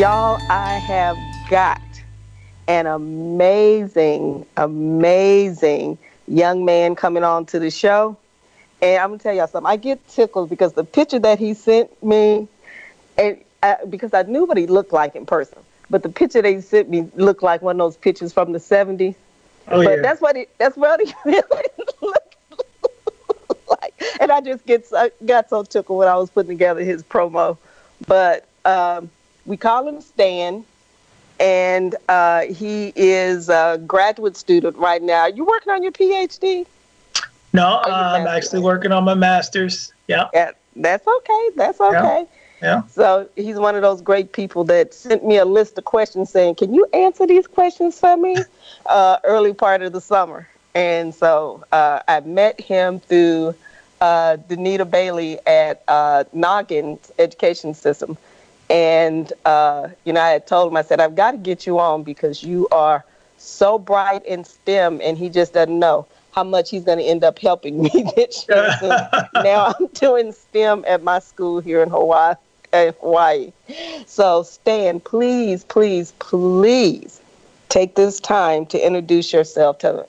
Y'all, I have got an amazing, amazing young man coming on to the show. And I'm going to tell y'all something. I get tickled because the picture that he sent me, and because I knew what he looked like in person, but the picture that he sent me looked like one of those pictures from the 70s. Oh, but yeah. that's what he really looked like. And I just got so tickled when I was putting together his promo. But we call him Stan, and he is a graduate student right now. You working on your PhD? No, I'm actually working on my master's. Yeah. That's okay. That's okay. Yeah. So he's one of those great people that sent me a list of questions saying, can you answer these questions for me? Early part of the summer. And so I met him through Danita Bailey at Noggin's education system. And, I had told him, I said, I've got to get you on because you are so bright in STEM, and he just doesn't know how much he's going to end up helping me this year. So now I'm doing STEM at my school here in Hawaii. So Stan, please, please, please take this time to introduce yourself to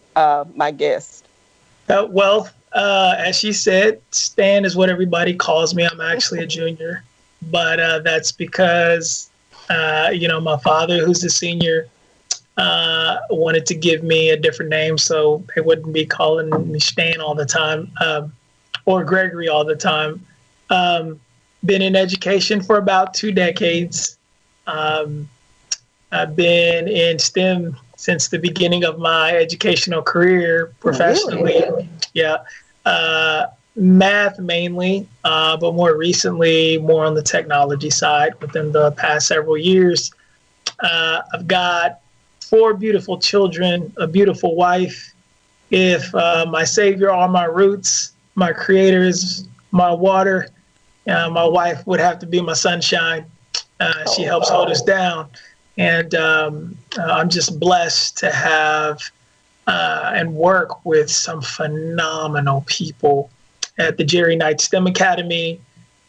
my guest. As she said, Stan is what everybody calls me. I'm actually a junior, but that's because, my father, who's a senior, wanted to give me a different name so they wouldn't be calling me Stan all the time, or Gregory all the time. Been in education for about 2 decades. I've been in STEM since the beginning of my educational career professionally. Really? Yeah. Math mainly, but more recently, more on the technology side within the past several years. I've got 4 beautiful children, a beautiful wife. If my savior are my roots, my creator is my water, my wife would have to be my sunshine. She helps hold us down. And I'm just blessed to have and work with some phenomenal people at the Jerry Knight STEM Academy.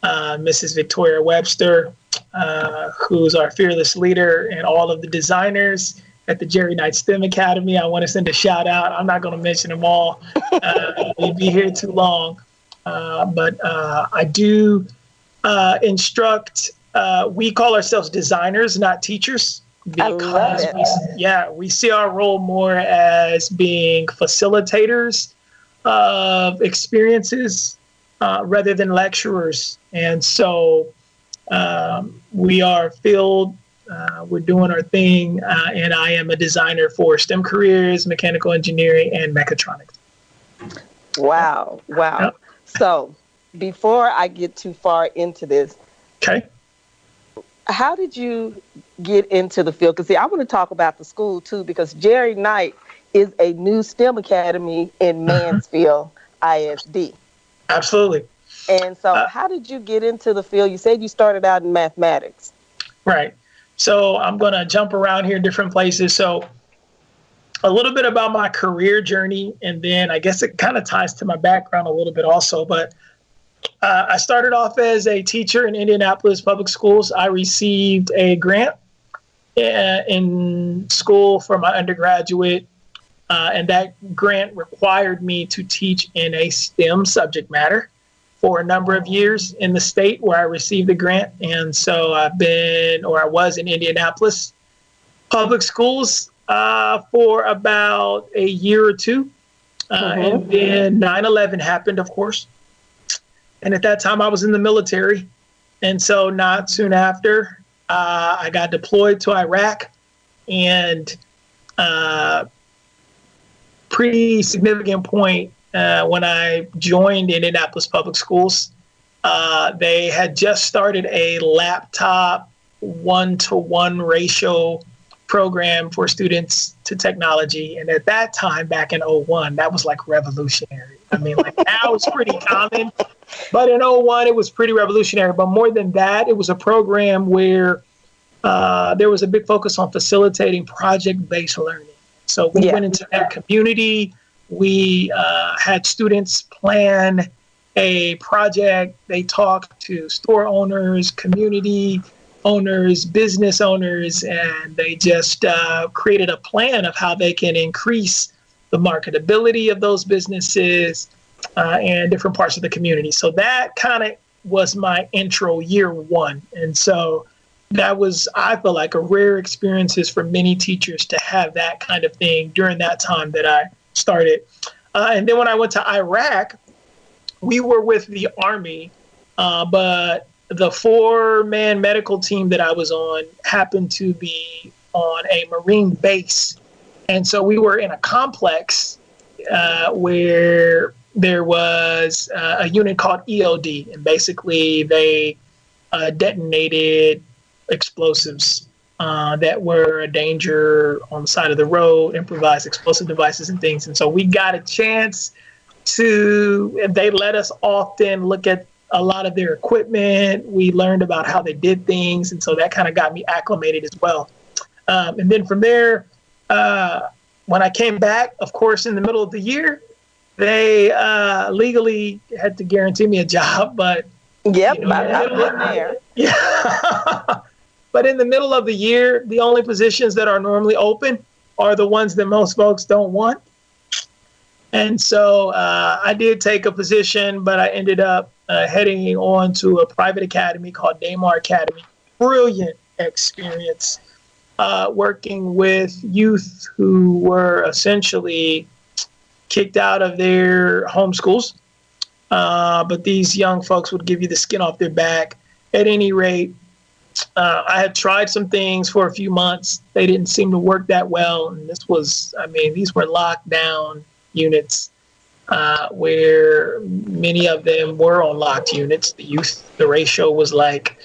Mrs. Victoria Webster, who's our fearless leader, and all of the designers at the Jerry Knight STEM Academy. I want to send a shout out. I'm not going to mention them all. We'd be here too long. But I do instruct. We call ourselves designers, not teachers, because we see our role more as being facilitators of experiences rather than lecturers. And so we are filled. We're doing our thing, and I am a designer for STEM careers, mechanical engineering, and mechatronics. Wow. Yep. So before I get too far into this, okay, how did you get into the field? Because I want to talk about the school too, because Jerry Knight is a new STEM academy in Mansfield ISD. Absolutely. And so how did you get into the field? You said you started out in mathematics. Right. So I'm going to jump around here in different places. So a little bit about my career journey, and then I guess it kind of ties to my background a little bit also. But I started off as a teacher in Indianapolis Public Schools. I received a grant in school for my undergraduate, and that grant required me to teach in a STEM subject matter for a number of years in the state where I received the grant. And so I was in Indianapolis Public Schools for about a year or two. And then 9/11 happened, of course. And at that time I was in the military. And so not soon after, I got deployed to Iraq, and pretty significant point when I joined Indianapolis Public Schools. They had just started a laptop 1-to-1 ratio program for students to technology. And at that time, back in 2001, that was like revolutionary. I mean, like now it's pretty common, but in 2001, it was pretty revolutionary. But more than that, it was a program where there was a big focus on facilitating project-based learning. So we went into that community. We had students plan a project. They talked to store owners, community, owners, business owners, and they just created a plan of how they can increase the marketability of those businesses and different parts of the community. So that kind of was my intro year one. And so that was, I feel like, a rare experiences for many teachers to have that kind of thing during that time that I started. And then when I went to Iraq, we were with the Army, but the 4-man medical team that I was on happened to be on a Marine base. And so we were in a complex where there was a unit called EOD. And basically they detonated explosives that were a danger on the side of the road, improvised explosive devices and things. And so we got a chance they let us often look at a lot of their equipment. We learned about how they did things. And so that kind of got me acclimated as well. And then from there, when I came back, of course, in the middle of the year, they legally had to guarantee me a job. But yep, you know, I've been there. Yeah. But in the middle of the year, the only positions that are normally open are the ones that most folks don't want. And so I did take a position, but I ended up heading on to a private academy called Damar Academy. Brilliant experience working with youth who were essentially kicked out of their home schools. But these young folks would give you the skin off their back. At any rate, I had tried some things for a few months. They didn't seem to work that well. And these were lockdown units where many of them were on locked units. The ratio was like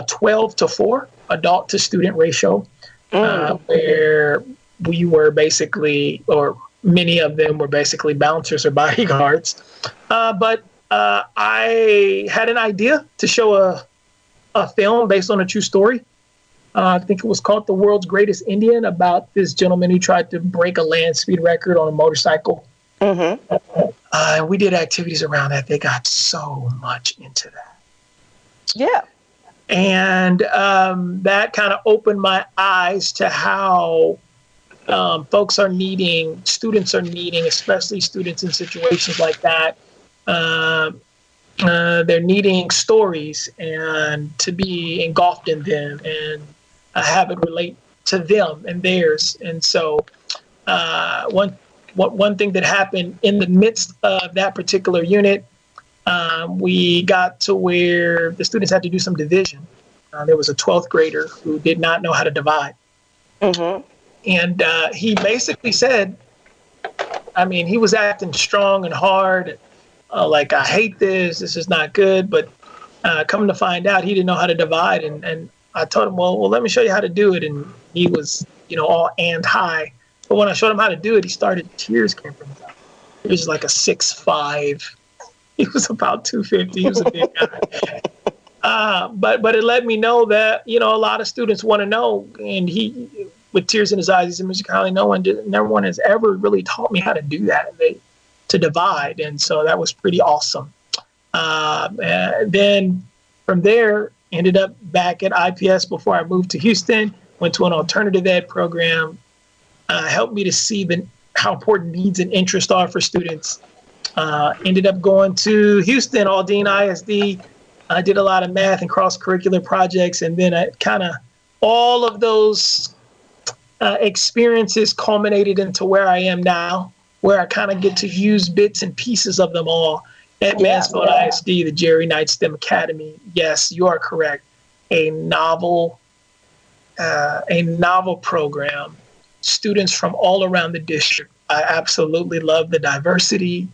12 to 4, adult to student ratio, where we were basically, or many of them were basically bouncers or bodyguards. But I had an idea to show a film based on a true story. I think it was called The World's Greatest Indian, about this gentleman who tried to break a land speed record on a motorcycle. Mm-hmm. We did activities around that. They got so much into that. Yeah. And that kind of opened my eyes to how students are needing, especially students in situations like that. They're needing stories and to be engulfed in them and have it relate to them and theirs. And so one thing that happened in the midst of that particular unit, we got to where the students had to do some division. There was a 12th grader who did not know how to divide. Mm-hmm. And he basically said, he was acting strong and hard, like, I hate this is not good. But coming to find out, he didn't know how to divide. And I told him, well, let me show you how to do it. And he was, all and high. But when I showed him how to do it, tears came from his eyes. He was like a 6'5". He was about 250. He was a big guy. But it let me know that, a lot of students want to know. And he, with tears in his eyes, he said, Mr. Cowley, no one has ever really taught me how to do that, to divide. And so that was pretty awesome. And then from there, ended up back at IPS before I moved to Houston, went to an alternative ed program, helped me to see how important needs and interests are for students. Ended up going to Houston, Aldine ISD. I did a lot of math and cross-curricular projects. And then all of those experiences culminated into where I am now, where I kind of get to use bits and pieces of them all at Mansfield ISD, the Jerry Knight STEM Academy. Yes, you are correct. A novel program. Students from all around the district. I absolutely love the diversity.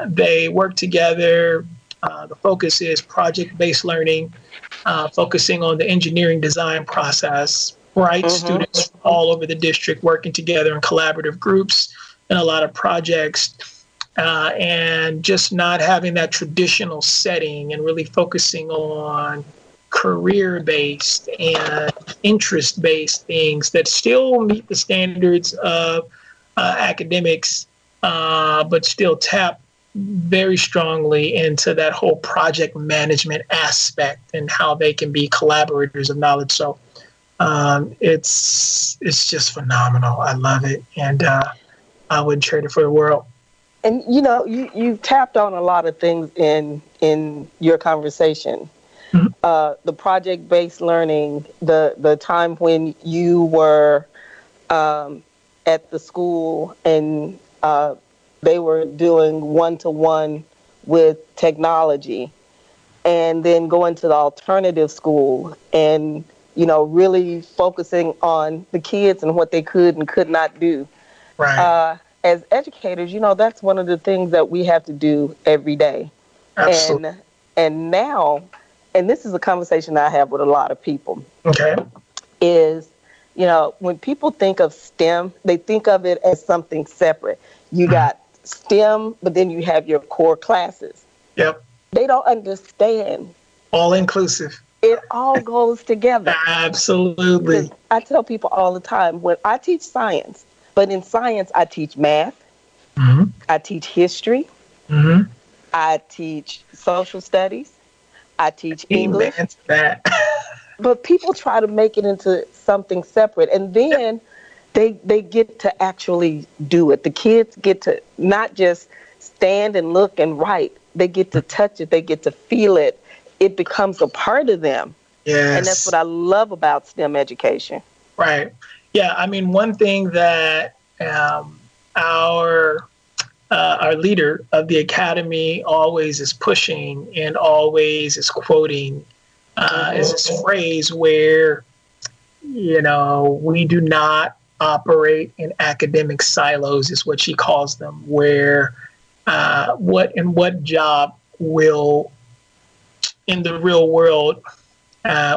They work together. The focus is project-based learning, focusing on the engineering design process. Bright students from all over the district working together in collaborative groups and a lot of projects, and just not having that traditional setting and really focusing on career-based and interest-based things that still meet the standards of academics, but still tap very strongly into that whole project management aspect and how they can be collaborators of knowledge. So it's just phenomenal. I love it, and I wouldn't trade it for the world. And you tapped on a lot of things in your conversation. The project-based learning, the time when you were at the school and they were doing one-to-one with technology, and then going to the alternative school and really focusing on the kids and what they could and could not do. Right. As educators, that's one of the things that we have to do every day. Absolutely. And now, and this is a conversation I have with a lot of people. Okay. Is, when people think of STEM, they think of it as something separate. You got STEM, but then you have your core classes. Yep. They don't understand. All inclusive. It all goes together. Absolutely. I tell people all the time, when I teach science, but in science, I teach math, I teach history, I teach social studies, I teach English. That. But people try to make it into something separate, and then they get to actually do it. The kids get to not just stand and look and write. They get to touch it. They get to feel it. It becomes a part of them. Yes. And that's what I love about STEM education. Right. Yeah. I mean, one thing that our leader of the academy always is pushing and always is quoting is this phrase where, we do not operate in academic silos, is what she calls them, where what job will in the real world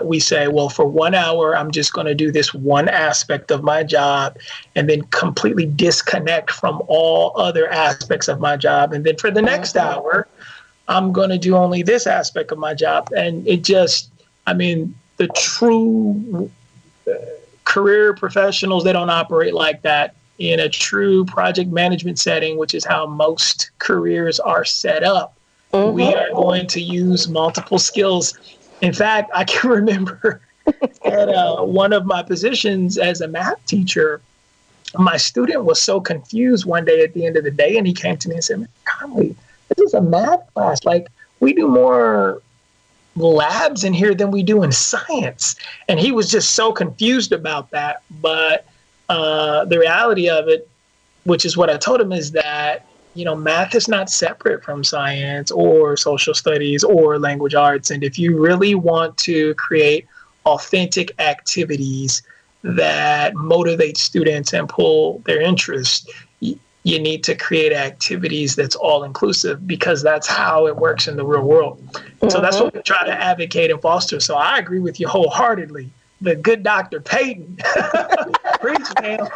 we say, well, for 1 hour, I'm just going to do this one aspect of my job and then completely disconnect from all other aspects of my job. And then for the next hour, I'm going to do only this aspect of my job. And it just, the true career professionals, they don't operate like that. In a true project management setting, which is how most careers are set up, we are going to use multiple skills. In fact, I can remember at one of my positions as a math teacher, my student was so confused one day at the end of the day, and he came to me and said, "Conley, this is a math class. Like, we do more labs in here than we do in science." And he was just so confused about that. But the reality of it, which is what I told him, is that math is not separate from science or social studies or language arts. And if you really want to create authentic activities that motivate students and pull their interest, you need to create activities that's all inclusive, because that's how it works in the real world. So that's what we try to advocate and foster. So I agree with you wholeheartedly. The good Dr. Payton. Preach, man.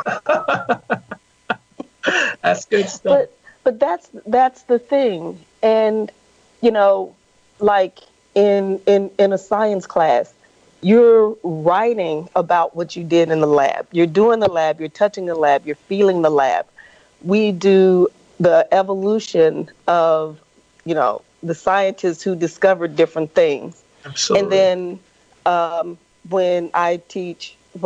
That's good stuff. But that's the thing. And, like in a science class, you're writing about what you did in the lab. You're doing the lab, you're touching the lab, you're feeling the lab. We do the evolution of, the scientists who discovered different things. Absolutely. And then when I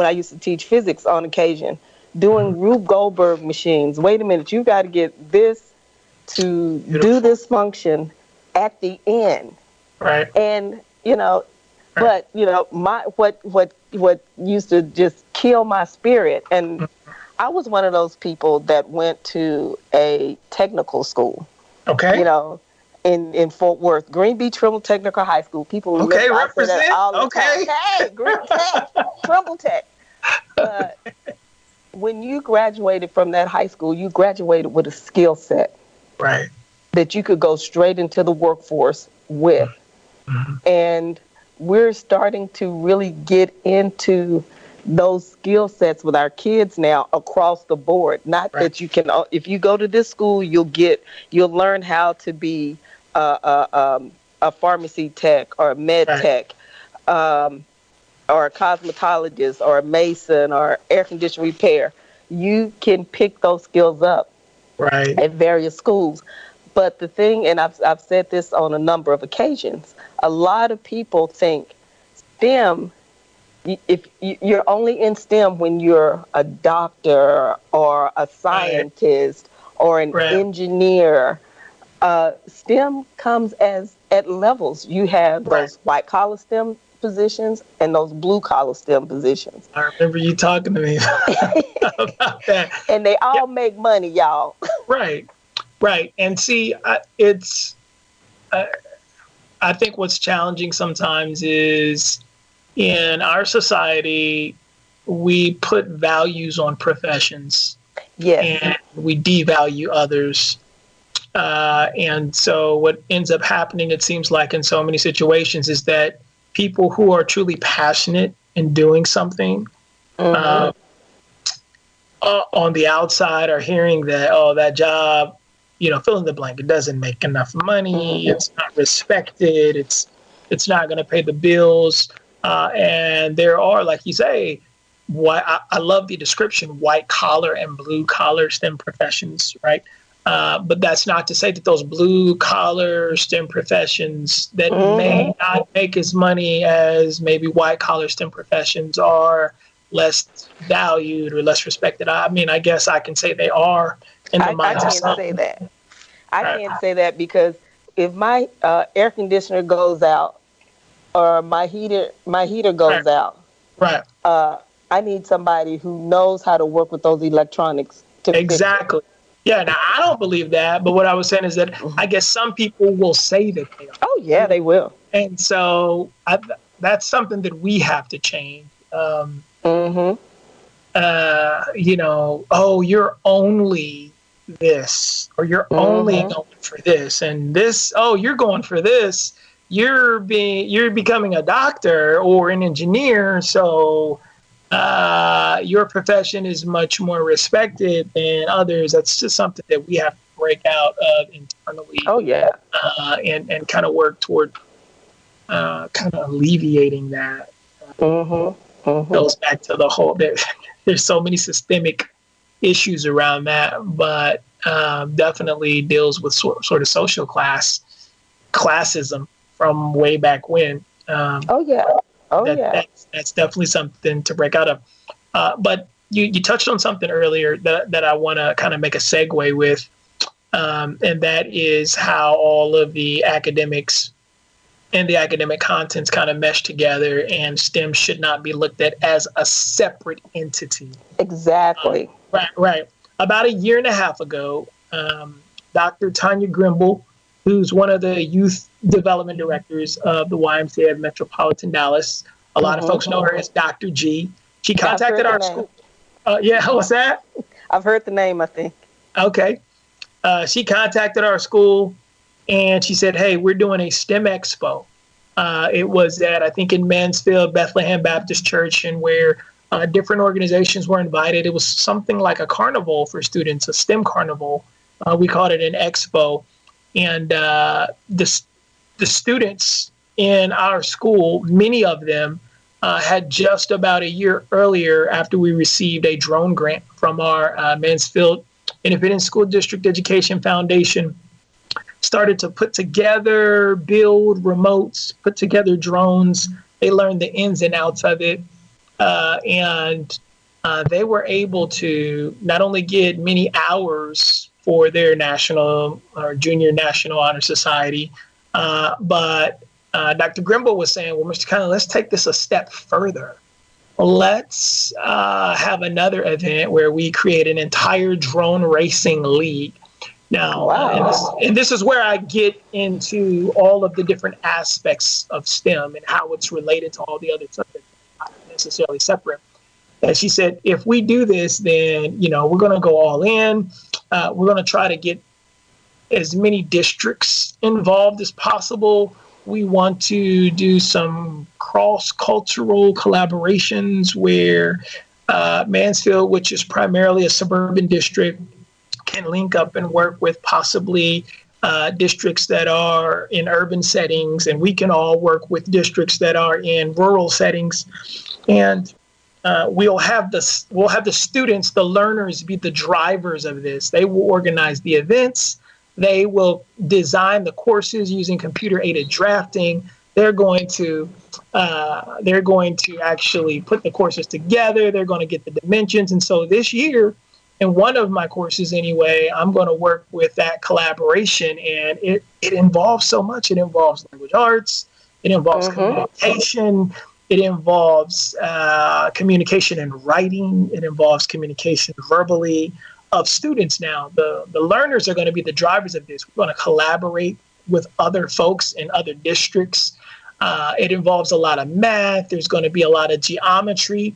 used to teach physics on occasion, doing Rube Goldberg machines. Wait a minute, you got to get this to do this function at the end. Right. And, but, what used to just kill my spirit. And I was one of those people that went to a technical school. Okay. In Fort Worth, Green Beach Trimble Technical High School. People represent. All the Okay. time. Hey, Green Tech, Trimble Tech. When you graduated from that high school, you graduated with a skill set. Right. That you could go straight into the workforce with. And we're starting to really get into those skill sets with our kids now across the board. Not that you can, if you go to this school, you'll learn how to be a pharmacy tech or a med tech, or a cosmetologist or a mason or air conditioning repair. You can pick those skills up at various schools. But the thing, and I've said this on a number of occasions, a lot of people think STEM, if you're only in STEM when you're a doctor or a scientist or an engineer. STEM comes at levels. You have those white collar STEM positions and those blue collar STEM positions. I remember you talking to me about that. And they all make money, y'all. Right. And see, I think what's challenging sometimes is in our society, we put values on professions. Yes. And we devalue others. And so what ends up happening, it seems like in so many situations, is that people who are truly passionate in doing something on the outside are hearing that, oh, that job, fill in the blank, it doesn't make enough money, it's not respected, it's not going to pay the bills. And there are, like you say, I love the description, white collar and blue collar STEM professions, right? But that's not to say that those blue collar STEM professions that may not make as money as maybe white collar STEM professions are less valued or less respected. I mean, I guess I can say they are in the minds of some. I can't say that. I can't say that because if my air conditioner goes out or my heater goes out, I need somebody who knows how to work with those electronics to fix it. Yeah, now I don't believe that, but what I was saying is that I guess some people will say that they are. Oh, yeah, they will. And so that's something that we have to change. Oh, you're only this, or you're only going for this, and this, oh, you're going for this. You're becoming a doctor or an engineer, so your profession is much more respected than others. That's just something that we have to break out of internally. Oh, yeah. And kind of work toward kind of alleviating that. Goes back to the whole, there's so many systemic issues around that, but definitely deals with sort of social classism from way back when. That's definitely something to break out of. But you touched on something earlier that I want to kind of make a segue with, and that is how all of the academics and the academic contents kind of mesh together, and STEM should not be looked at as a separate entity. Exactly. Right. About a year and a half ago, Dr. Tanya Grimble, who's one of the youth development directors of the YMCA of Metropolitan Dallas. A lot of folks know her as Dr. G. She contacted our school. What's that? I've heard the name, I think. Okay. She contacted our school and she said, hey, we're doing a STEM Expo. It was at, I think, in Mansfield, Bethlehem Baptist Church, and where different organizations were invited. It was something like a carnival for students, a STEM carnival. We called it an expo. And the students in our school, many of them had just about a year earlier, after we received a drone grant from our Mansfield Independent School District Education Foundation, started to put together, build remotes, put together drones. They learned the ins and outs of it. And they were able to not only get many hours for their national or junior national honor society, but Dr. Grimble was saying, well, Mr. Conley, let's take this a step further. Let's have another event where we create an entire drone racing league. Now, and this is where I get into all of the different aspects of STEM and how it's related to all the other subjects, not necessarily separate. And she said, if we do this, then, we're going to go all in. We're going to try to get as many districts involved as possible. We want to do some cross-cultural collaborations where Mansfield, which is primarily a suburban district, can link up and work with possibly districts that are in urban settings, and we can all work with districts that are in rural settings. And we'll have the students, the learners, be the drivers of this. They will organize the events. They will design the courses using computer-aided drafting. They're going to actually put the courses together. They're going to get the dimensions. And so this year, in one of my courses anyway, I'm going to work with that collaboration. And it involves so much. It involves language arts. It involves communication. It involves communication in writing. It involves communication verbally of students now. The learners are going to be the drivers of this. We're going to collaborate with other folks in other districts. It involves a lot of math. There's going to be a lot of geometry.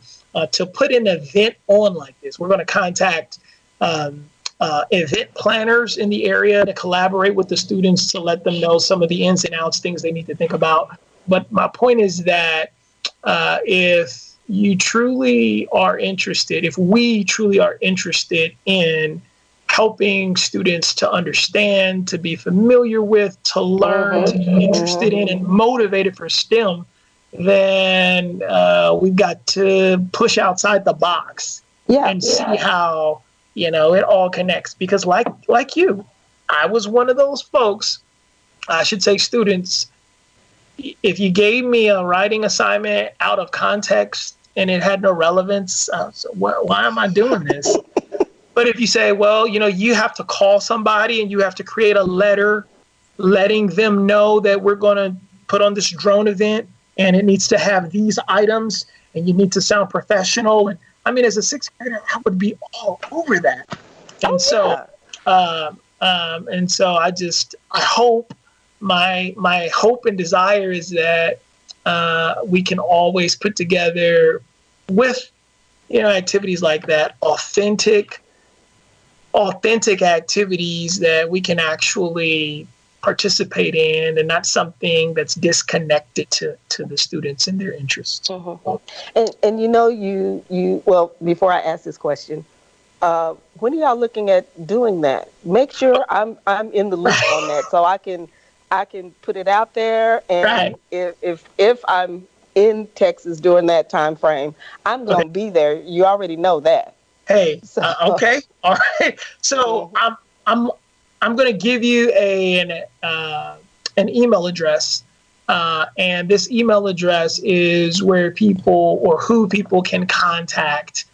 To put an event on like this, we're going to contact event planners in the area to collaborate with the students to let them know some of the ins and outs, things they need to think about. But my point is that if you truly are interested, if we truly are interested in helping students to understand, to be familiar with, to learn, to be interested in, and motivated for STEM, then we've got to push outside the box and see how, it all connects. Because like you, I was one of those folks, I should say students. If you gave me a writing assignment out of context and it had no relevance, so why am I doing this? But if you say, well, you have to call somebody and you have to create a letter letting them know that we're going to put on this drone event and it needs to have these items and you need to sound professional. And I mean, as a sixth grader, I would be all over that. And so I hope my hope and desire is that we can always put together with activities like that, authentic activities that we can actually participate in, and not something that's disconnected to the students and their interests. And you well, before I ask this question, when are y'all looking at doing that? Make sure I'm in the loop on that, so I can put it out there. And if I'm in Texas during that time frame, I'm going to be there. You already know that. Hey, okay, all right. So I'm going to give you an email address, and this email address is where who people can contact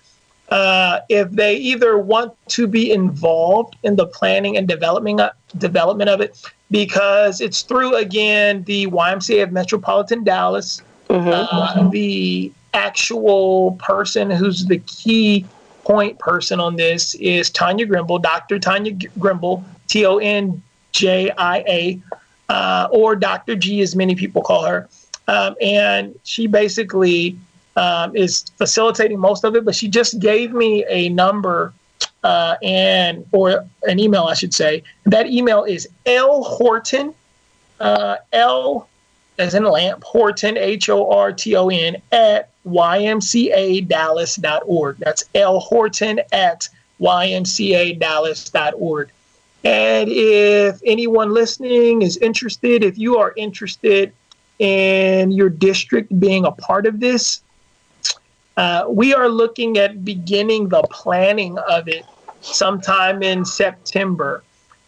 if they either want to be involved in the planning and development of it, because it's through, again, the YMCA of Metropolitan Dallas. The actual person who's the key point person on this is Tanya Grimble, Dr. Tanya Grimble, Tonjia, or Dr. G, as many people call her. And she basically is facilitating most of it, but she just gave me a number or an email, I should say. That email is L Horton, L as in lamp, Horton, HORTON, at ymcadallas.org. That's L Horton at ymcadallas.org. And if anyone listening is interested, if you are interested in your district being a part of this, we are looking at beginning the planning of it sometime in September.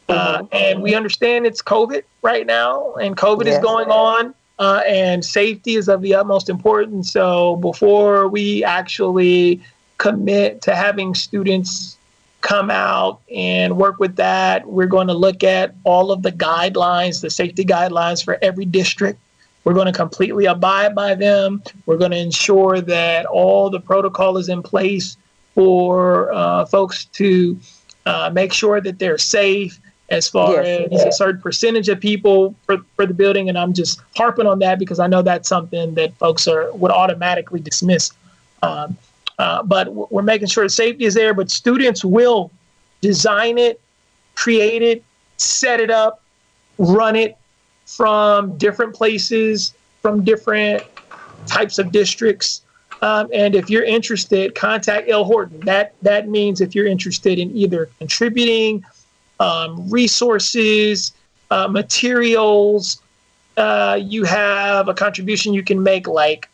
And we understand it's COVID right now, and COVID is going on, and safety is of the utmost importance. So before we actually commit to having students come out and work with that, we're going to look at all of the guidelines, the safety guidelines for every district. We're going to completely abide by them. We're going to ensure that all the protocol is in place for folks to make sure that they're safe, as far as a certain percentage of people for the building. And I'm just harping on that because I know that's something that folks would automatically dismiss. But we're making sure safety is there, but students will design it, create it, set it up, run it from different places, from different types of districts. And if you're interested, contact L Horton. That means if you're interested in either contributing, resources, materials, you have a contribution you can make, like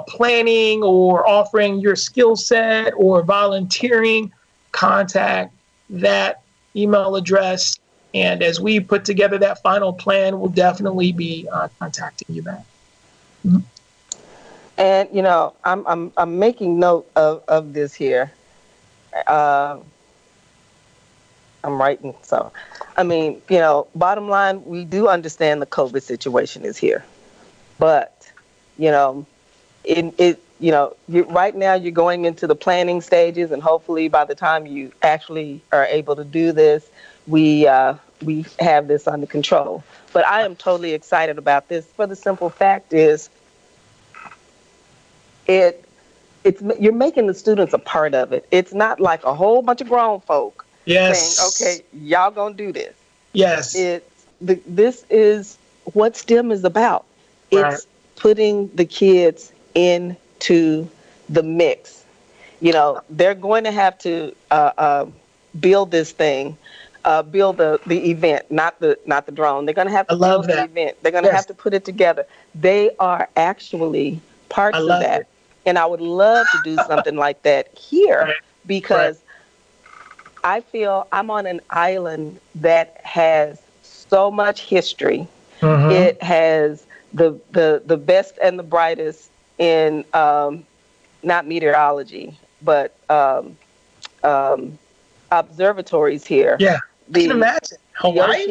planning or offering your skill set or volunteering, contact that email address And as we put together that final plan, we'll definitely be contacting you back. Mm-hmm. And I'm making note of this here. I'm writing. So, I mean, bottom line, we do understand the COVID situation is here, but right now you're going into the planning stages, and hopefully by the time you actually are able to do this, we have this under control. But I am totally excited about this for the simple fact is you're making the students a part of it. It's not like a whole bunch of grown folk saying, okay, y'all gonna do this. Yes. This is what STEM is about. Right. It's putting the kids into the mix. They're going to have to build this thing, build the event, not the drone. They're going to have to build the event. They're going to have to put it together. They are actually parts of that. It. And I would love to do something like that here because I feel I'm on an island that has so much history. Mm-hmm. It has the best and the brightest in not meteorology, but observatories here. Yeah, I can imagine. Hawaii?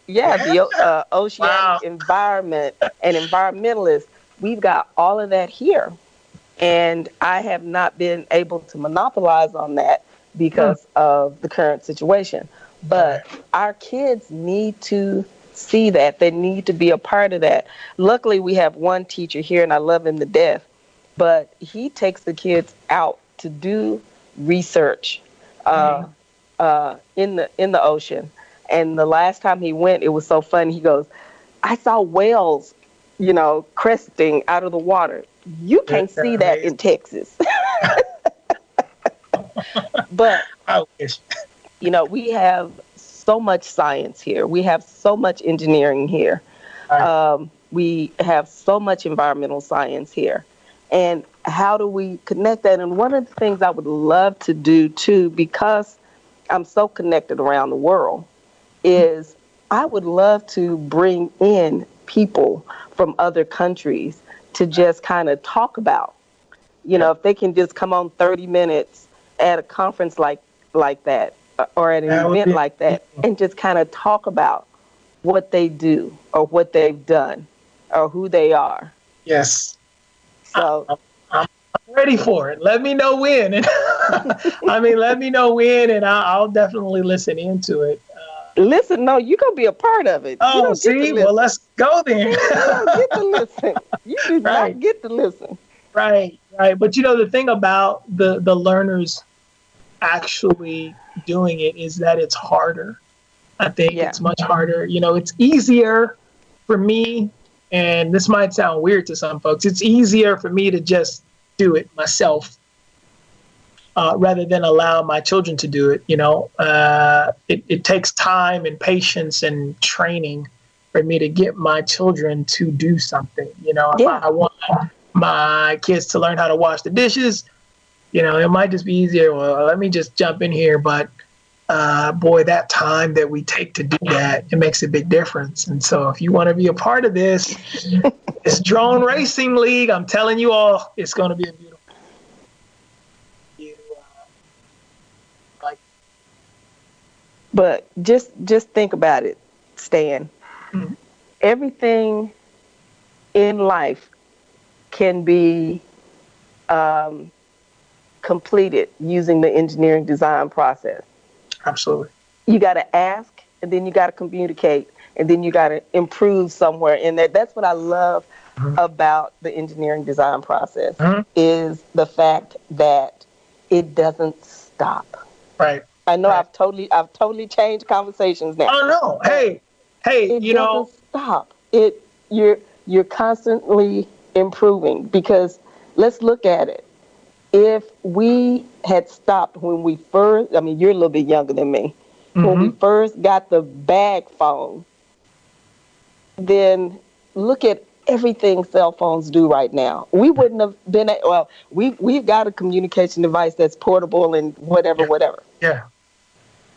The oceanic environment and environmentalists. We've got all of that here. And I have not been able to monopolize on that because of the current situation. But our kids need to see that. They need to be a part of that. Luckily, we have one teacher here, and I love him to death. But he takes the kids out to do research in the ocean. And the last time he went, it was so fun. He goes, I saw whales, cresting out of the water. You can't see that in Texas. But, we have so much science here. We have so much engineering here. We have so much environmental science here. And how do we connect that? And one of the things I would love to do, too, because I'm so connected around the world, is I would love to bring in people from other countries to just kind of talk about, if they can just come on 30 minutes at a conference like that or at an event like that and just kind of talk about what they do or what they've done or who they are. Yes. So I'm ready for it. Let me know when. Let me know when, and I'll definitely listen into it. Listen, no, you're going to be a part of it. Oh, see? Well, let's go then. You don't get to listen. You do not get to listen. Right. But the thing about the learners actually doing it is that it's harder. I think it's much harder. It's easier for me, and this might sound weird to some folks, it's easier for me to just do it myself. Rather than allow my children to do it, it takes time and patience and training for me to get my children to do something. If I want my kids to learn how to wash the dishes, it might just be easier. Well, let me just jump in here. But boy, that time that we take to do that, it makes a big difference. And so if you want to be a part of this drone racing league, I'm telling you all, it's going to be a beautiful. But just think about it, Stan. Mm-hmm. Everything in life can be completed using the engineering design process. Absolutely. You got to ask, and then you got to communicate, and then you got to improve somewhere in there. That's what I love about the engineering design process is the fact that it doesn't stop. Right. I know I've totally changed conversations now. Oh no! Hey, it doesn't stop. You're constantly improving because let's look at it. If we had stopped when we first, you're a little bit younger than me. Mm-hmm. When we first got the bag phone, then look at everything cell phones do right now. We wouldn't have been we've got a communication device that's portable and whatever. Yeah.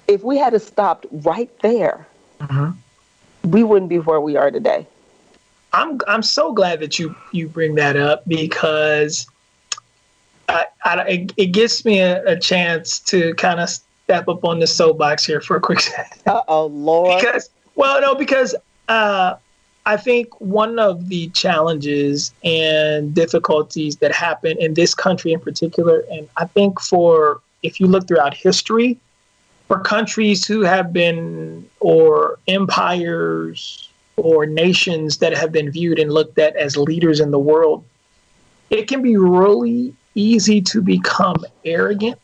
If we had stopped right there, Mhm. we wouldn't be where we are today. I'm so glad that you bring that up, because it gives me a chance to kind of step up on the soapbox here for a quick second. Uh-oh, Lord. Because I think one of the challenges and difficulties that happen in this country in particular, and I think if you look throughout history, for countries who have been, or empires or nations that have been viewed and looked at as leaders in the world, it can be really easy to become arrogant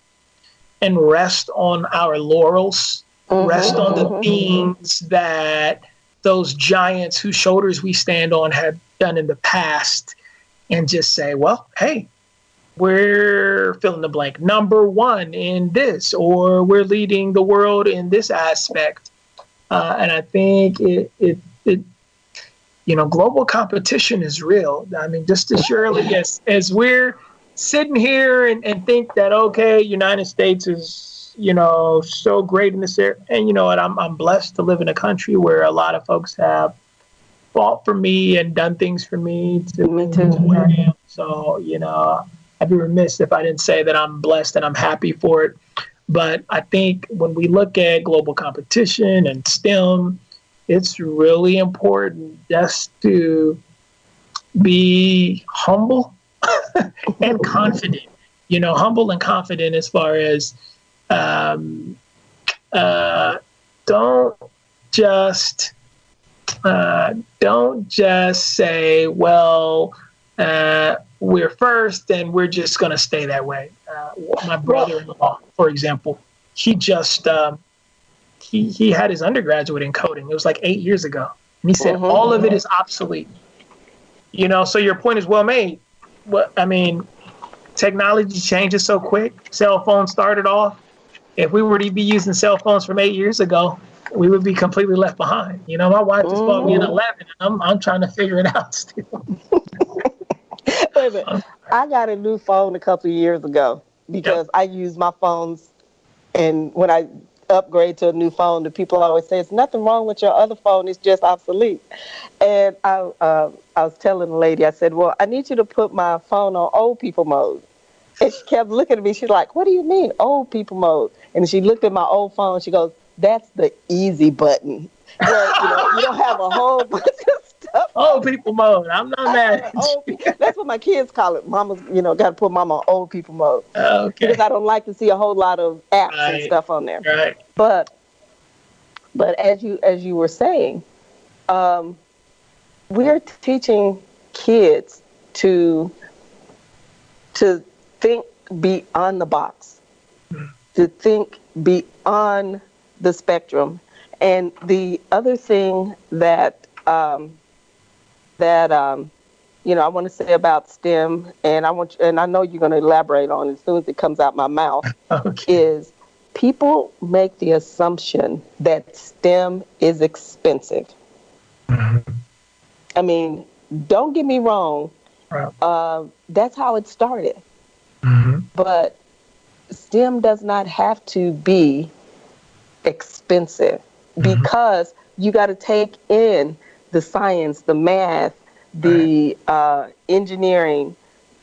and rest on our laurels, rest on the things that those giants whose shoulders we stand on have done in the past, and just say, well, hey, we're fill in the blank, number one in this, or we're leading the world in this aspect. And I think it global competition is real. I mean, just as surely as we're sitting here and think that, okay, United States is, so great in this area. And you know what, I'm blessed to live in a country where a lot of folks have fought for me and done things for me to where I am. So, I'd be remiss if I didn't say that I'm blessed and I'm happy for it. But I think when we look at global competition and STEM, it's really important just to be humble and confident. Humble and confident as far as don't just say, well, we're first and we're just going to stay that way. My brother-in-law, for example, he just he had his undergraduate in coding. It was like 8 years ago, and he said all of it is obsolete. So your point is well made. Technology changes so quick. Cell phones started off. If we were to be using cell phones from 8 years ago, we would be completely left behind. My wife just bought me an 11, and I'm trying to figure it out still. Wait a minute. I got a new phone a couple of years ago because I use my phones, and when I upgrade to a new phone, the people always say, "There's nothing wrong with your other phone, it's just obsolete." And I was telling the lady, I said, "Well, I need you to put my phone on old people mode." And she kept looking at me. She's like, "What do you mean, old people mode?" And she looked at my old phone. She goes, "That's the easy button. Where, you don't have a whole bunch of stuff." Old people mode. I'm not mad. That's what my kids call it. Mama's, got to put mama on old people mode. Okay. Because I don't like to see a whole lot of apps and stuff on there. Right. But as you were saying, we're teaching kids to think beyond the box, to think beyond the spectrum. And the other thing that I want to say about STEM, and I know you're going to elaborate on it as soon as it comes out my mouth, is people make the assumption that STEM is expensive. I mean, don't get me wrong. That's how it started. But STEM does not have to be expensive, because you got to take in the science, the math, the engineering,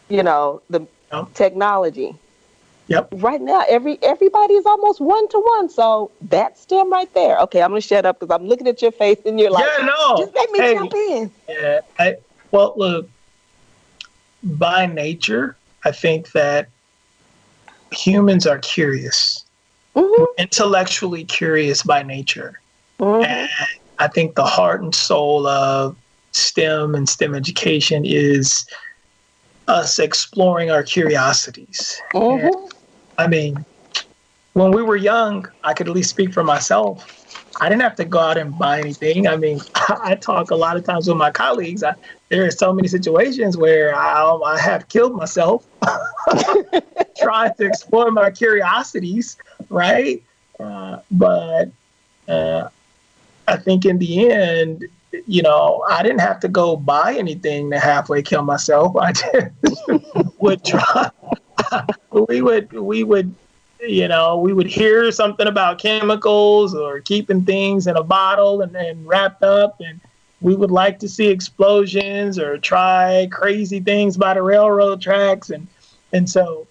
the technology. Yep. Right now, everybody is almost 1-to-1. So that's STEM right there. Okay, I'm gonna shut up because I'm looking at your face and you're like, just let me jump in. Yeah. Look, by nature, I think that humans are curious, intellectually curious by nature. And I think the heart and soul of STEM and STEM education is us exploring our curiosities. And, when we were young, I could at least speak for myself. I didn't have to go out and buy anything. I talk a lot of times with my colleagues. There are so many situations where I have killed myself trying to explore my curiosities, right? But I think in the end, I didn't have to go buy anything to halfway kill myself. I just would try. We would we would hear something about chemicals or keeping things in a bottle and then wrapped up, and we would like to see explosions or try crazy things by the railroad tracks. And so,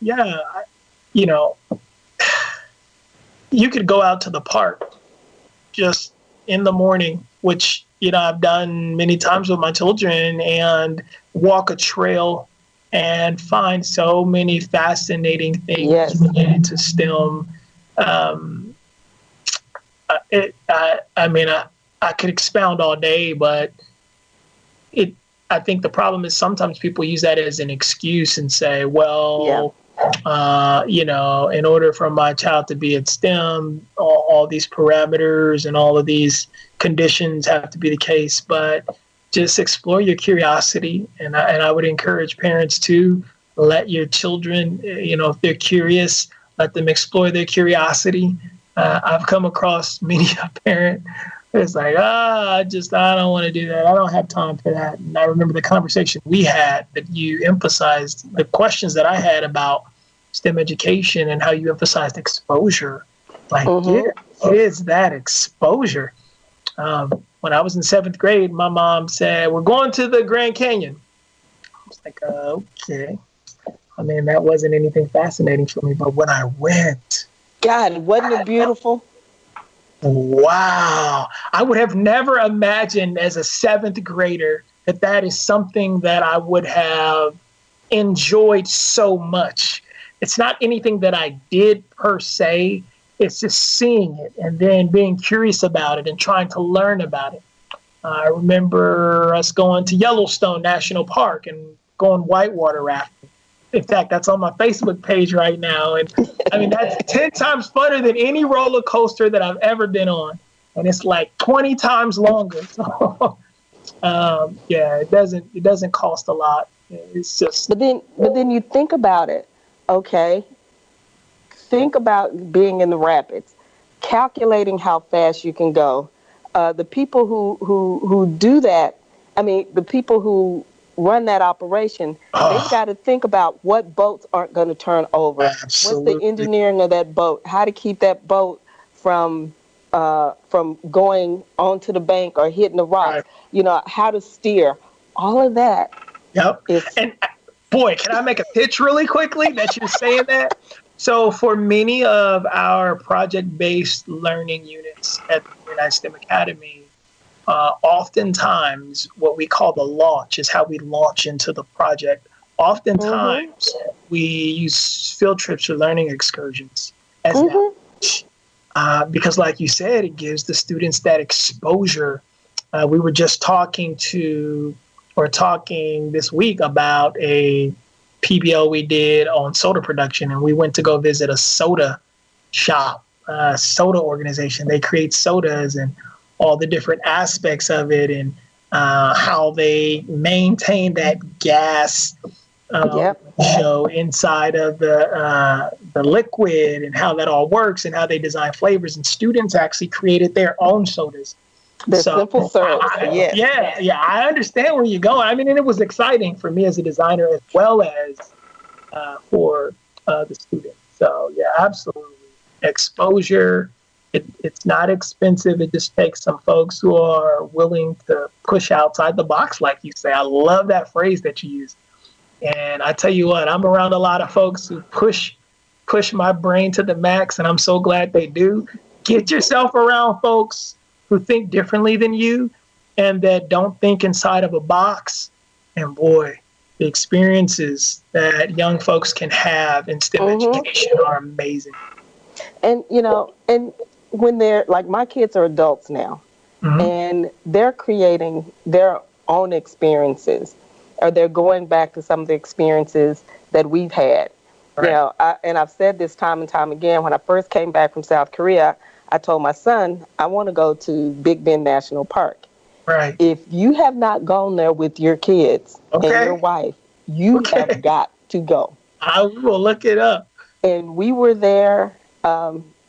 you know, you could go out to the park just in the morning, which, I've done many times with my children, and walk a trail and find so many fascinating things related to STEM. I could expound all day, but I think the problem is sometimes people use that as an excuse and say, well, in order for my child to be at STEM, all these parameters and all of these conditions have to be the case. But just explore your curiosity. And I would encourage parents to let your children, if they're curious, let them explore their curiosity. I've come across many a parent that's like, I don't want to do that. I don't have time for that. And I remember the conversation we had that you emphasized, the questions that I had about STEM education and how you emphasized exposure. Like, give kids that exposure. When I was in 7th grade, my mom said, we're going to the Grand Canyon. I was like, okay. I mean, that wasn't anything fascinating for me, but when I went, God, wasn't it beautiful? Wow. I would have never imagined as a 7th grader that is something that I would have enjoyed so much. It's not anything that I did per se. It's just seeing it and then being curious about it and trying to learn about it. I remember us going to Yellowstone National Park and going whitewater rafting. In fact, that's on my Facebook page right now. And I mean, that's 10 times funner than any roller coaster that I've ever been on. And it's like 20 times longer. So, it doesn't cost a lot. It's just. But then you think about it. Okay. Think about being in the rapids, calculating how fast you can go. The people who do that, the people who run that operation, they've got to think about what boats aren't going to turn over. Absolutely. What's the engineering of that boat? How to keep that boat from going onto the bank or hitting the rocks. Right. How to steer. All of that. Yep. And boy, can I make a pitch really quickly that you're saying that? So for many of our project-based learning units at the United STEM Academy, oftentimes what we call the launch is how we launch into the project. Oftentimes we use field trips or learning excursions as that launch. Because like you said, it gives the students that exposure. We were just talking this week about a PBL we did on soda production, and we went to go visit a soda shop, soda organization. They create sodas and all the different aspects of it, and how they maintain that gas show inside of the liquid, and how that all works, and how they design flavors. And students actually created their own sodas. The simple syrup. I understand where you're going. I mean, and it was exciting for me as a designer as well as for the students. So yeah, absolutely. Exposure. It's not expensive. It just takes some folks who are willing to push outside the box, like you say. I love that phrase that you use. And I tell you what, I'm around a lot of folks who push my brain to the max, and I'm so glad they do. Get yourself around folks who think differently than you and that don't think inside of a box. And boy, the experiences that young folks can have in STEM education are amazing. And, and when they're like, my kids are adults now, and they're creating their own experiences, or they're going back to some of the experiences that we've had. Right. And I've said this time and time again, when I first came back from South Korea, I told my son, I want to go to Big Bend National Park. Right. If you have not gone there with your kids and your wife, you have got to go. I will look it up. And we were there.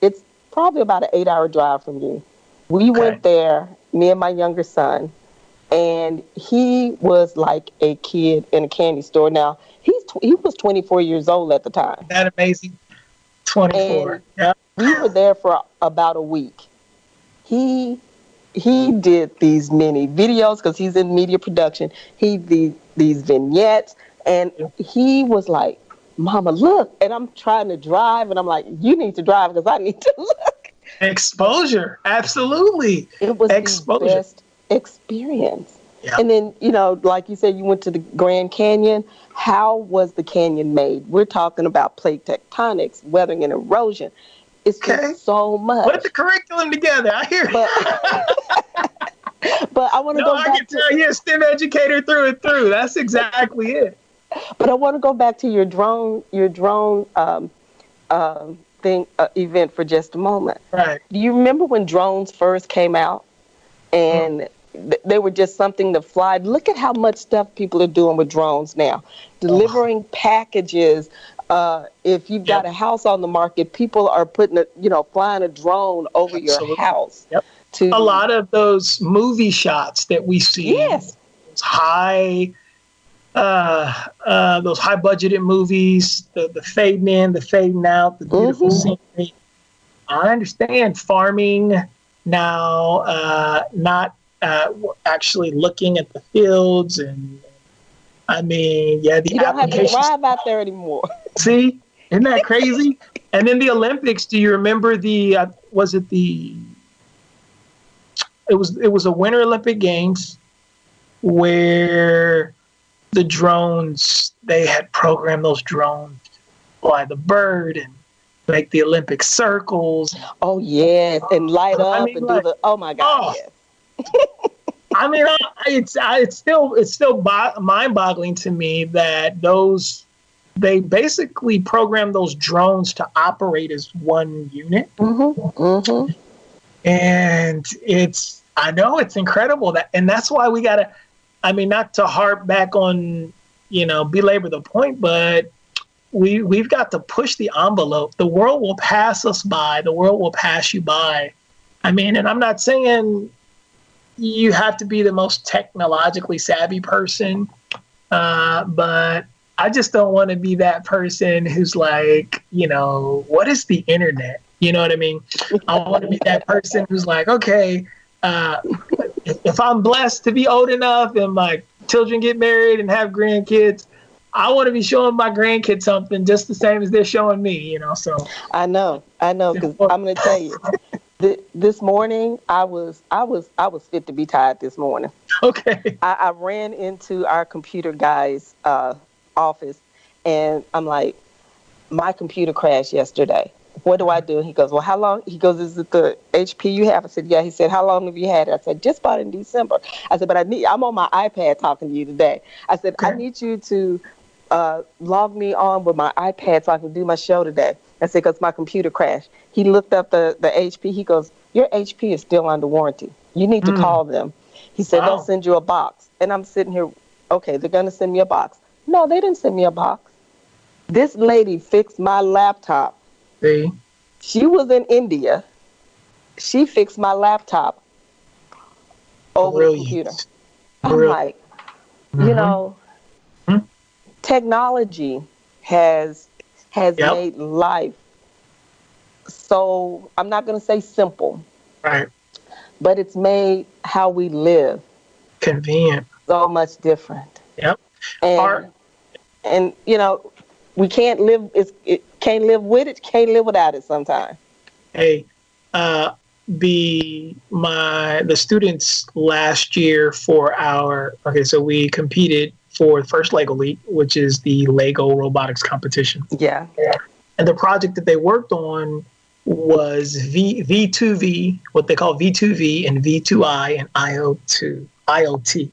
It's probably about an 8-hour drive from you. We went there, me and my younger son, and he was like a kid in a candy store. Now, he was 24 years old at the time. Isn't that amazing? 24. And Yeah. we were there for about a week. He did these mini videos because he's in media production. He did these vignettes, and he was like, "Mama, look!" And I'm trying to drive, and I'm like, "You need to drive because I need to look." Exposure, absolutely. It was Exposure. the best experience. Yeah. And then, like you said, you went to the Grand Canyon. How was the canyon made? We're talking about plate tectonics, weathering, and erosion. It's just so much. Put the curriculum together. I hear but I want to go back. I can tell you're a STEM educator through and through. That's exactly it. But I want to go back to your drone event for just a moment. Right. Do you remember when drones first came out, and they were just something to fly? Look at how much stuff people are doing with drones now, delivering packages. If you've got a house on the market, people are flying a drone over your house. Yep. A lot of those movie shots that we see, those high budgeted movies, the fading in, the fading out, the beautiful scenery. I understand farming now, not actually looking at the fields, and I mean, you don't have to drive out there anymore. See, isn't that crazy? And then the Olympics. Do you remember it was a Winter Olympic Games where the drones, they had programmed those drones to fly the bird and make the Olympic circles. Oh yes, and light up and do the. Oh my God! Yes. I mean, it's still mind-boggling to me that they basically program those drones to operate as one unit. And I know it's incredible and that's why we gotta. I mean, not to harp back on, belabor the point, but we've got to push the envelope. The world will pass us by. The world will pass you by. I mean, and I'm not saying you have to be the most technologically savvy person, but I just don't want to be that person who's like, what is the internet? You know what I mean? I want to be that person who's like, okay, if I'm blessed to be old enough and my children get married and have grandkids, I want to be showing my grandkids something just the same as they're showing me, So I know, because I'm going to tell you, this morning I was fit to be tired this morning. Okay. I ran into our computer guy's office, and I'm like, my computer crashed yesterday. What do I do? He goes, well, how long? He goes, is it the HP you have? I said, yeah. He said, how long have you had it? I said, just bought it in December. I said, but I'm on my iPad talking to you today. I said, I need you to log me on with my iPad so I can do my show today. I said, because my computer crashed. He looked up the HP. He goes, your HP is still under warranty. You need to call them. He said, they'll send you a box. And I'm sitting here, okay, they're going to send me a box. No, they didn't send me a box. This lady fixed my laptop. See? She was in India. She fixed my laptop over the computer. I'm like, technology has made life so, I'm not going to say simple. Right. But it's made how we live convenient. So much different. Yep. And we can't live can't live with it, can't live without it sometimes. Hey, the students last year so we competed for the first Lego League, which is the Lego robotics competition. Yeah. And the project that they worked on was V2V, what they call V2V, and V2I, and IoT.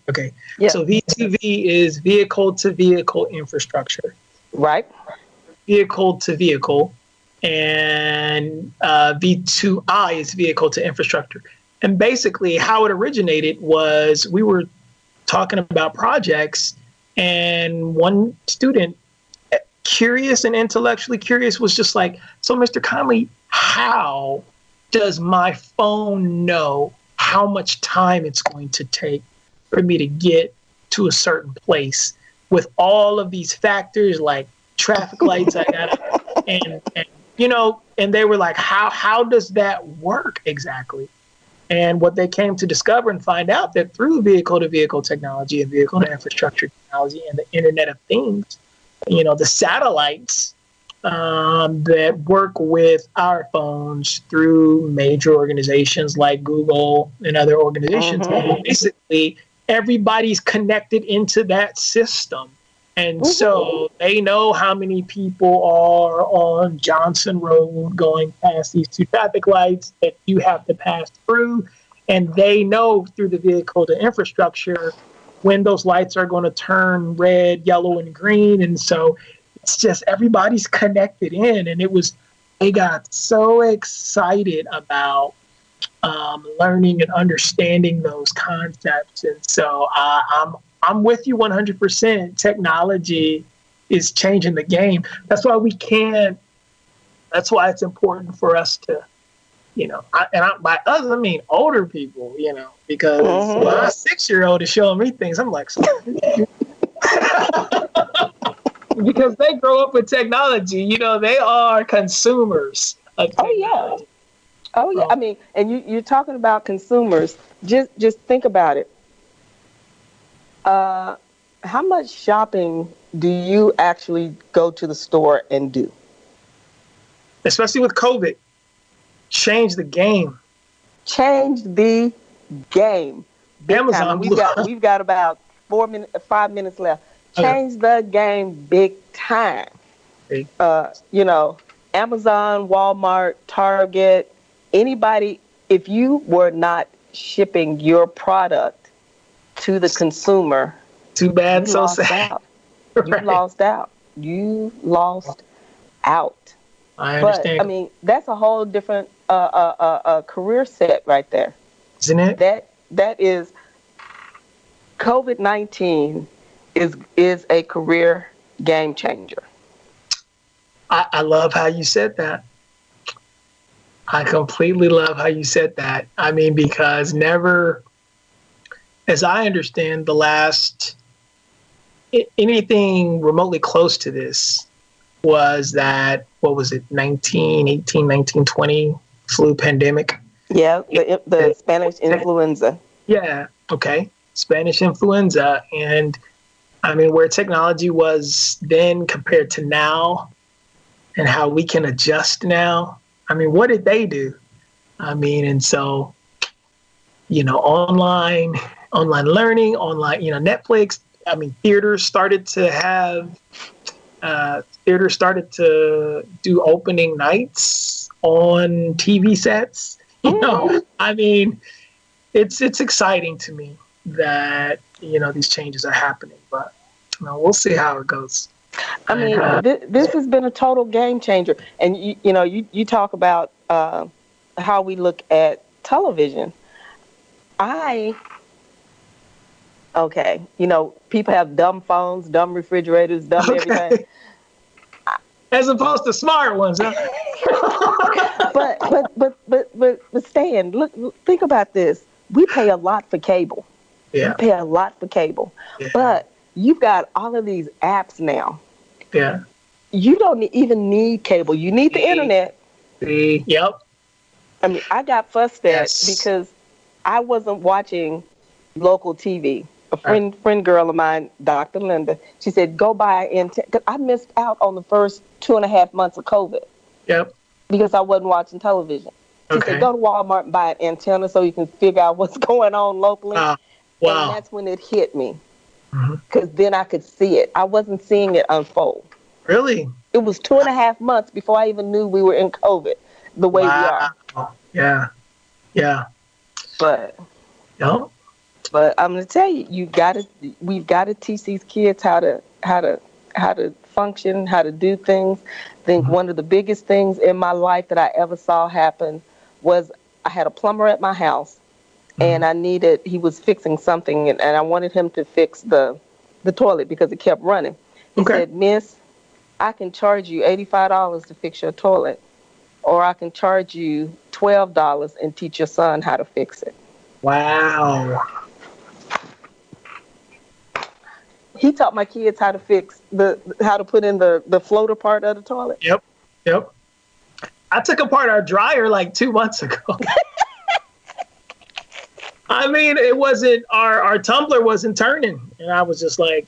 Okay. Yeah. So V2V is vehicle to vehicle infrastructure. Right. Vehicle to vehicle. And V2I is vehicle to infrastructure. And basically how it originated was we were talking about projects, and one student, curious and intellectually curious, was just like, so Mr. Conley, how does my phone know how much time it's going to take for me to get to a certain place with all of these factors like traffic lights I got and and they were like, how does that work exactly? And what they came to discover and find out that through vehicle-to-vehicle technology and vehicle-to-infrastructure technology and the Internet of Things, the satellites that work with our phones through major organizations like Google and other organizations, basically everybody's connected into that system. And so they know how many people are on Johnson Road going past these two traffic lights that you have to pass through. And they know through the vehicle to infrastructure when those lights are going to turn red, yellow, and green. And so it's just everybody's connected in. And they got so excited about learning and understanding those concepts. And so I'm with you 100%. Technology is changing the game. That's why that's why it's important for us to, by us, I mean older people, because my 6-year-old is showing me things. I'm like, because they grow up with technology, they are consumers of technology. Oh yeah. I mean, and you're talking about consumers. Just think about it. How much shopping do you actually go to the store and do? Especially with COVID, change the game. Change the game. Big Amazon. Time. We've got about 5 minutes left. Change the game big time. Okay. Amazon, Walmart, Target, anybody, if you were not shipping your product to the consumer, too bad, so sad. You lost out. You lost out. I understand. But I mean, that's a whole different career set right there, isn't it? That is COVID-19 is a career game changer. I love how you said that. I completely love how you said that. I mean, because never, as I understand, the last anything remotely close to this was that, what was it, 1918, 1920 flu pandemic? Yeah, the Spanish influenza. Yeah, okay. Spanish influenza. And I mean, where technology was then compared to now and how we can adjust now. I mean, what did they do? I mean, and so, online learning, online, Netflix. I mean, theaters started to do opening nights on TV sets. I mean, it's exciting to me that, these changes are happening, but we'll see how it goes. I mean, this has been a total game changer. And, you talk about how we look at television. People have dumb phones, dumb refrigerators, dumb everything. As opposed to smart ones, huh? but Stan, look, think about this. We pay a lot for cable. Yeah. We pay a lot for cable. Yeah. But you've got all of these apps now. Yeah. You don't even need cable. You need the internet. Yep. I mean, I got fussed at because I wasn't watching local TV. A friend girl of mine, Dr. Linda, she said, go buy an antenna. Because I missed out on the first 2.5 months of COVID. Yep. Because I wasn't watching television. She said, go to Walmart and buy an antenna so you can figure out what's going on locally. Wow. And that's when it hit me. Because then I could see it. I wasn't seeing it unfold. Really? It was 2.5 months before I even knew we were in COVID the way we are. Yeah. Yeah. But I'm going to tell you, we've got to teach these kids how to function, how to do things. I think one of the biggest things in my life that I ever saw happen was I had a plumber at my house, and he was fixing something, and I wanted him to fix the toilet because it kept running. He said, Miss, I can charge you $85 to fix your toilet, or I can charge you $12 and teach your son how to fix it. Wow. He taught my kids how to fix how to put in the floater part of the toilet. Yep. I took apart our dryer like 2 months ago. I mean, it wasn't, our tumbler wasn't turning. And I was just like,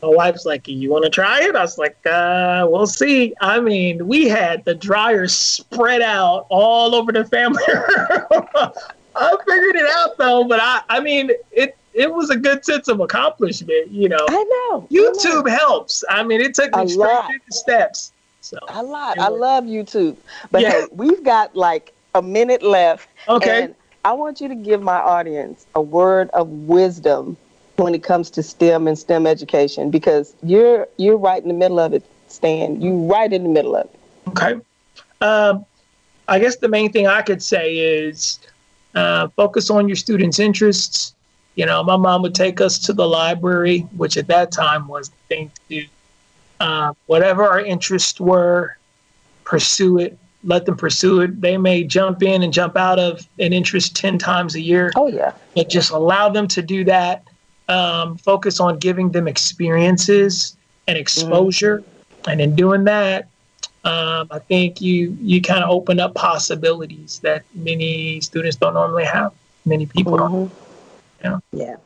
my wife's like, you want to try it? I was like, we'll see. I mean, we had the dryer spread out all over the family room. I figured it out though, but I mean, it was a good sense of accomplishment, you know. I know. YouTube helps. I mean, it took me straight through the steps. So I love YouTube. But hey, we've got like a minute left. Okay. And I want you to give my audience a word of wisdom when it comes to STEM and STEM education, because you're right in the middle of it, Stan. You're right in the middle of it. Okay. I guess the main thing I could say is focus on your students' interests. You know, my mom would take us to the library, which at that time was the thing to do. Whatever our interests were, pursue it. Let them pursue it. They may jump in and jump out of an interest 10 times a year. Oh, yeah. But just allow them to do that. Focus on giving them experiences and exposure. And in doing that, I think you kind of open up possibilities that many students don't normally have. Many people don't. Yeah.